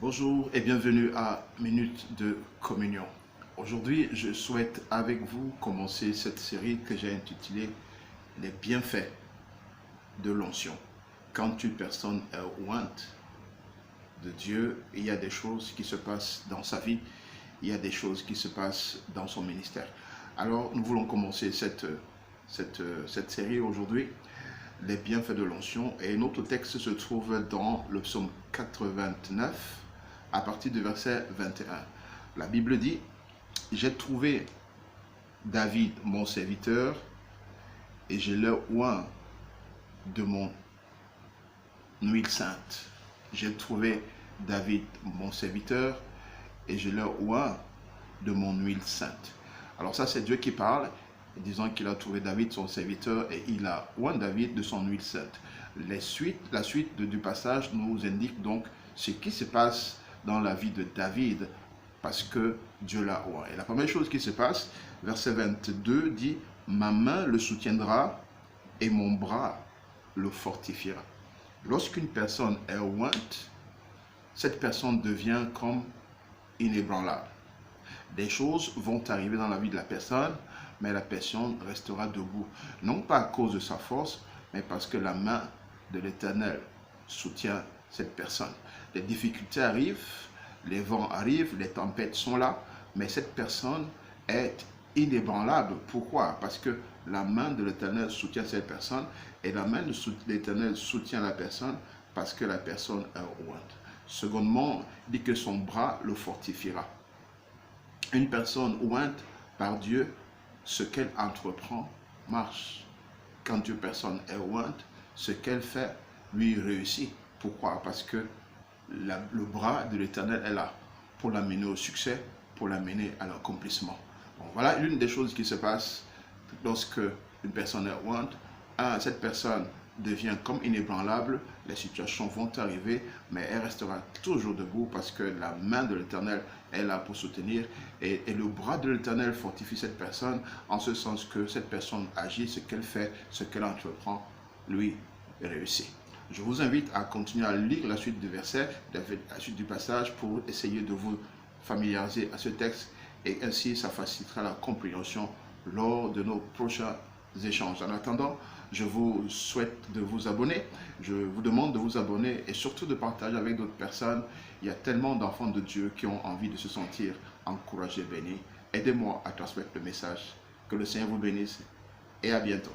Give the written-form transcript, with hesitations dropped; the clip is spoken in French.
Bonjour et bienvenue à Minute de Communion. Aujourd'hui, je souhaite avec vous commencer cette série que j'ai intitulée Les bienfaits de l'onction. Quand une personne est ointe de Dieu, il y a des choses qui se passent dans sa vie, il y a des choses qui se passent dans son ministère. Alors, nous voulons commencer cette série aujourd'hui, les bienfaits de l'onction, et notre texte se trouve dans le psaume 89, à partir du verset 21. La Bible dit: « J'ai trouvé David, mon serviteur, et je l'ai oint de mon huile sainte. » J'ai trouvé David, mon serviteur, et je l'ai oint de mon huile sainte. Alors ça, c'est Dieu qui parle, disant qu'il a trouvé David, son serviteur, et il a oint David de son huile sainte. La suite du passage nous indique donc ce qui se passe dans la vie de David, parce que Dieu l'a oint. Et la première chose qui se passe, verset 22 dit: « Ma main le soutiendra et mon bras le fortifiera. » Lorsqu'une personne est ointe, cette personne devient comme inébranlable. Des choses vont arriver dans la vie de la personne, mais la personne restera debout. Non pas à cause de sa force, mais parce que la main de l'Éternel soutient cette personne. Les difficultés arrivent, les vents arrivent, les tempêtes sont là, mais cette personne est inébranlable. Pourquoi? Parce que la main de l'Éternel soutient cette personne, et la main de l'Éternel soutient la personne parce que la personne est ointe. Secondement, il dit que son bras le fortifiera. Une personne ointe par Dieu, ce qu'elle entreprend marche. Quand une personne est ointe, ce qu'elle fait lui réussit. Pourquoi? Parce que le bras de l'Éternel est là pour l'amener au succès, pour l'amener à l'accomplissement. Bon, voilà l'une des choses qui se passe lorsque une personne est ointe. Cette personne devient comme inébranlable, les situations vont arriver, mais elle restera toujours debout parce que la main de l'Éternel est là pour soutenir, et le bras de l'Éternel fortifie cette personne, en ce sens que cette personne agit, ce qu'elle fait, ce qu'elle entreprend, lui réussit. Je vous invite à continuer à lire la suite du verset, la suite du passage, pour essayer de vous familiariser à ce texte, et ainsi ça facilitera la compréhension lors de nos prochains échanges. En attendant, je vous souhaite de vous abonner. Je vous demande de vous abonner et surtout de partager avec d'autres personnes. Il y a tellement d'enfants de Dieu qui ont envie de se sentir encouragés, bénis. Aidez-moi à transmettre le message. Que le Seigneur vous bénisse et à bientôt.